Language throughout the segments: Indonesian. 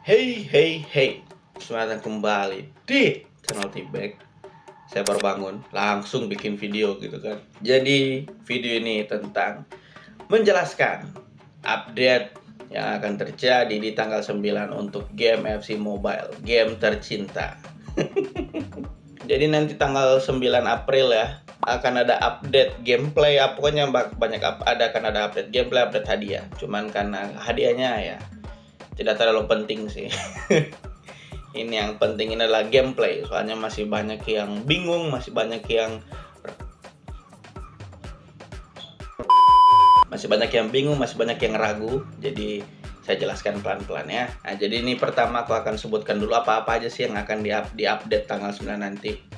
Hey, selamat datang kembali di channel Tibek. Saya baru bangun, langsung bikin video gitu kan. Jadi video ini tentang menjelaskan update yang akan terjadi di tanggal 9 untuk game FC Mobile, game tercinta. Jadi nanti tanggal 9 April ya, akan ada update gameplay, pokoknya akan ada update gameplay, update hadiah. Cuman karena hadiahnya ya tidak terlalu penting sih. Ini yang penting ini adalah gameplay, soalnya masih banyak yang bingung, masih banyak yang ragu. Jadi saya jelaskan pelan-pelan ya. Nah, jadi ini pertama aku akan sebutkan dulu apa-apa aja sih yang akan di-update tanggal 9 nanti.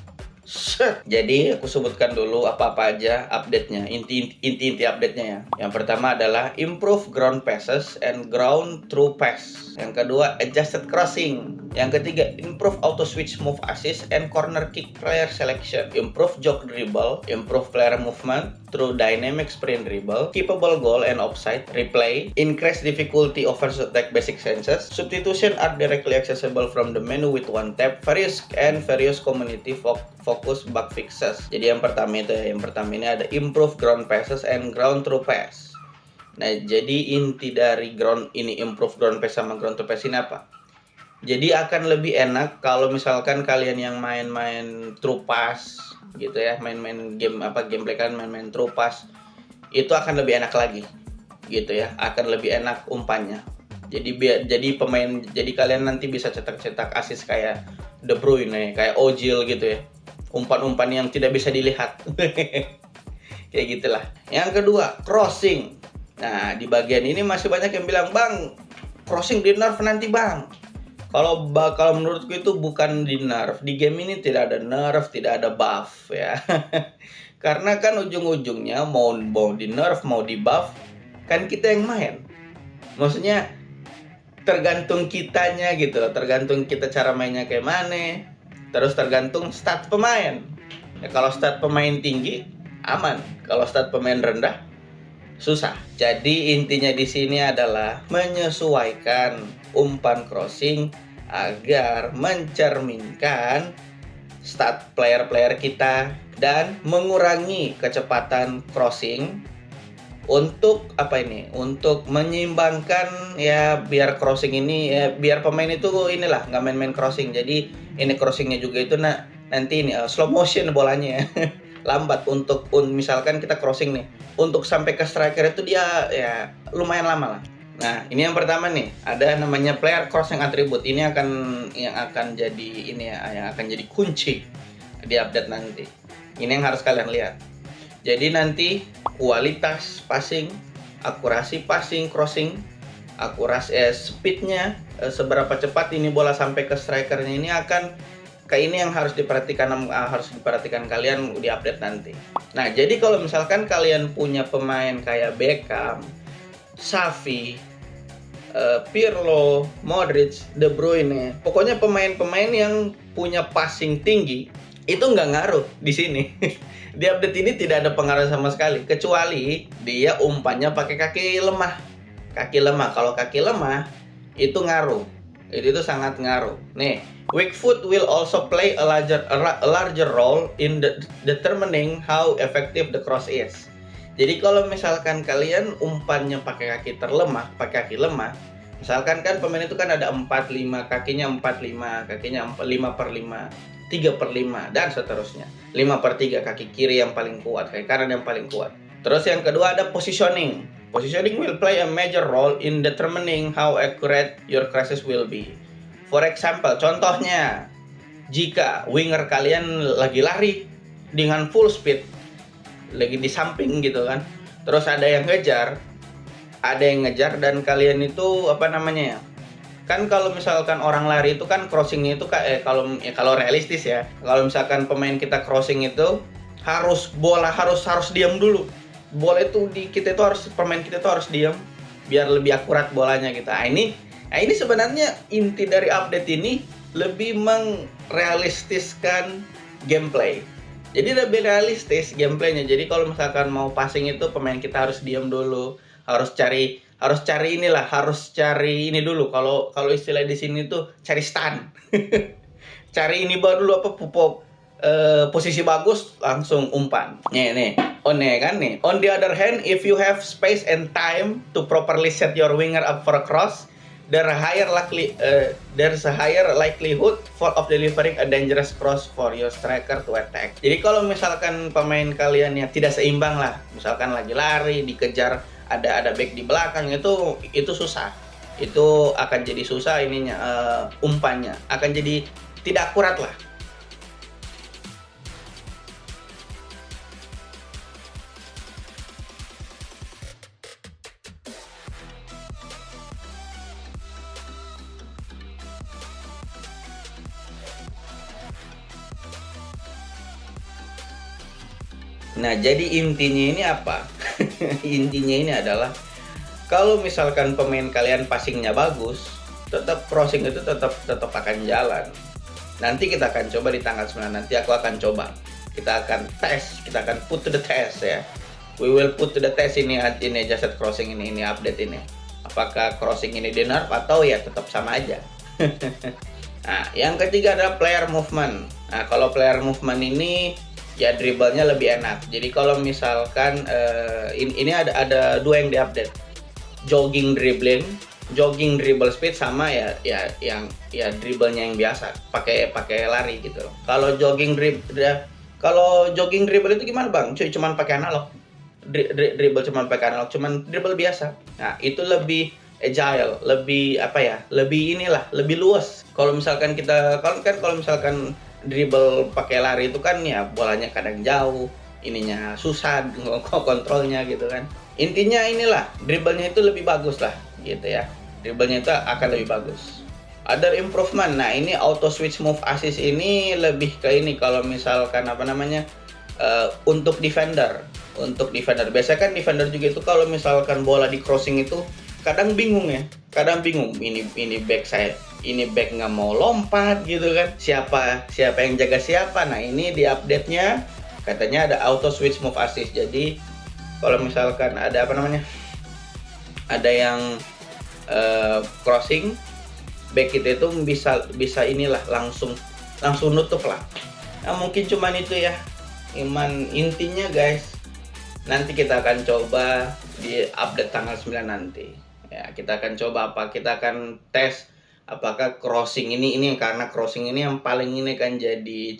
Jadi aku sebutkan dulu apa-apa aja update-nya, inti update-nya ya. Yang pertama adalah improve ground passes and ground through pass. Yang kedua, adjusted crossing. Yang ketiga, improve auto switch move assist and corner kick player selection. Improve jog dribble, improve player movement through dynamic sprint dribble, keepable goal and offside, replay, increase difficulty of first attack basic senses, substitution are directly accessible from the menu with one tap, various community focus bug fixes. Jadi yang pertama ini ada improve ground passes and ground through pass. Nah, jadi inti dari improve ground pass sama ground through pass ini apa? Jadi akan lebih enak kalau misalkan kalian yang main-main through pass gitu ya, main-main gameplay kan main-main through pass, itu akan lebih enak lagi gitu ya, akan lebih enak umpannya. Jadi kalian nanti bisa cetak assist kayak De Bruyne, kayak Ozil gitu ya. Umpan-umpan yang tidak bisa dilihat. Kayak gitulah. Yang kedua, crossing. Nah, di bagian ini masih banyak yang bilang, "Bang, crossing di nerf nanti, Bang." Kalau menurutku itu bukan di nerf. Di game ini tidak ada nerf, tidak ada buff ya. Karena kan ujung-ujungnya mau di nerf, mau di buff, kan kita yang main. Maksudnya tergantung kitanya gitu loh, tergantung kita cara mainnya kayak mana. Terus tergantung stat pemain. Ya, kalau stat pemain tinggi aman, kalau stat pemain rendah susah. Jadi intinya di sini adalah menyesuaikan umpan crossing agar mencerminkan stat player-player kita dan mengurangi kecepatan crossing untuk untuk menyeimbangkan ya, biar crossing ini ya, biar pemain itu nggak main-main crossing. Jadi ini crossingnya juga itu nanti ini slow motion bolanya ya. Lambat untuk misalkan kita crossing nih, untuk sampai ke striker itu dia ya lumayan lama lah. Nah, ini yang pertama nih, ada namanya player crossing attribute. Ini yang akan jadi kunci di update nanti. Ini yang harus kalian lihat. Jadi nanti kualitas passing, akurasi passing, crossing, speednya, seberapa cepat ini bola sampai ke strikernya, ini yang harus diperhatikan kalian di update nanti. Nah, jadi kalau misalkan kalian punya pemain kayak Beckham, Xavi, Pirlo, Modric, De Bruyne, pokoknya pemain-pemain yang punya passing tinggi, itu nggak ngaruh di sini. Di update ini tidak ada pengaruh sama sekali, kecuali dia umpannya pakai kaki lemah. Kalau kaki lemah itu ngaruh. Itu sangat ngaruh. Nih, weak foot will also play a larger role in determining how effective the cross is. Jadi kalau misalkan kalian umpannya pakai kaki lemah, misalkan kan pemain itu kan ada 4-5, kakinya 4-5, kakinya 5/5, 3/5 dan seterusnya. 5/3 kaki kiri yang paling kuat, kaki kanan yang paling kuat. Terus yang kedua ada positioning. Positioning will play a major role in determining how accurate your crosses will be. For example, contohnya, jika winger kalian lagi lari dengan full speed, lagi di samping gitu kan, terus ada yang ngejar dan kalian itu kan kalau misalkan orang lari itu kan crossingnya itu kalau realistis ya, kalau misalkan pemain kita crossing itu bola harus diam dulu. Bola itu pemain kita itu harus diam biar lebih akurat bolanya gitu. Ini sebenarnya inti dari update ini lebih merealistiskan gameplay. Jadi lebih realistis gameplaynya. Jadi kalau misalkan mau passing itu pemain kita harus diam dulu, harus cari harus cari inilah, harus cari ini dulu. Kalau kalau istilah di sini tuh cari stun. Cari ini baru dulu apa pupuk posisi bagus langsung umpan. Nih, on nih kan nih. On the other hand, if you have space and time to properly set your winger up for a cross, there's a higher likelihood of delivering a dangerous cross for your striker to attack. Jadi kalau misalkan pemain kalian yang tidak seimbang lah, misalkan lagi lari dikejar ada back di belakang, itu susah. Itu akan jadi susah ininya, umpannya akan jadi tidak akurat lah. Nah, jadi intinya ini apa? Intinya ini adalah kalau misalkan pemain kalian passingnya bagus, tetap crossing itu tetap akan jalan. Nanti kita akan coba di tanggal 9, nanti aku akan coba. Kita akan tes, kita akan put to the test ya. We will put to the test ini just set crossing ini update ini. Apakah crossing ini di nerf atau ya tetap sama aja. Nah, yang ketiga adalah player movement. Nah, kalau player movement ini ya dribblenya lebih enak. Jadi kalau misalkan ini ada dua yang diupdate. Jogging dribble speed sama yang dribblenya yang biasa, pakai lari gitu loh. Kalau jogging dribble itu gimana Bang? Cuman pakai analog. Dribble cuman pakai analog, cuman dribble biasa. Nah, itu lebih agile, lebih apa ya? Lebih luas. Kalau misalkan kalau misalkan dribble pakai lari itu kan ya bolanya kadang jauh, ininya susah kontrolnya gitu kan. Intinya inilah, dribblenya itu lebih bagus lah gitu ya. Dribblenya itu akan lebih bagus. Other improvement, nah ini auto switch move assist ini lebih ke ini kalau misalkan apa namanya, untuk defender. Biasanya kan defender juga itu kalau misalkan bola di crossing itu kadang bingung ya. Ini back nggak mau lompat gitu kan. Siapa yang jaga siapa. Nah, ini di update-nya katanya ada auto switch move assist. Jadi kalau misalkan ada apa namanya, ada yang crossing, back kita itu bisa inilah langsung nutup lah. Nah, mungkin cuman itu ya intinya guys. Nanti kita akan coba di update tanggal 9 nanti ya. Kita akan coba kita akan tes apakah crossing ini karena crossing ini yang paling ini kan jadi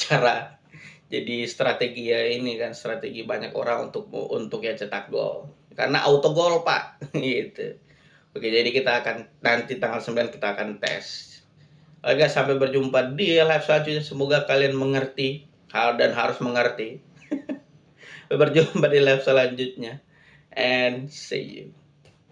strategi ya, ini kan strategi banyak orang untuk ya cetak gol karena auto gol Pak gitu. Oke, jadi kita akan nanti tanggal 9 kita akan tes. Oke, sampai berjumpa di live selanjutnya. Semoga kalian mengerti dan harus mengerti. Berjumpa di live selanjutnya and see you.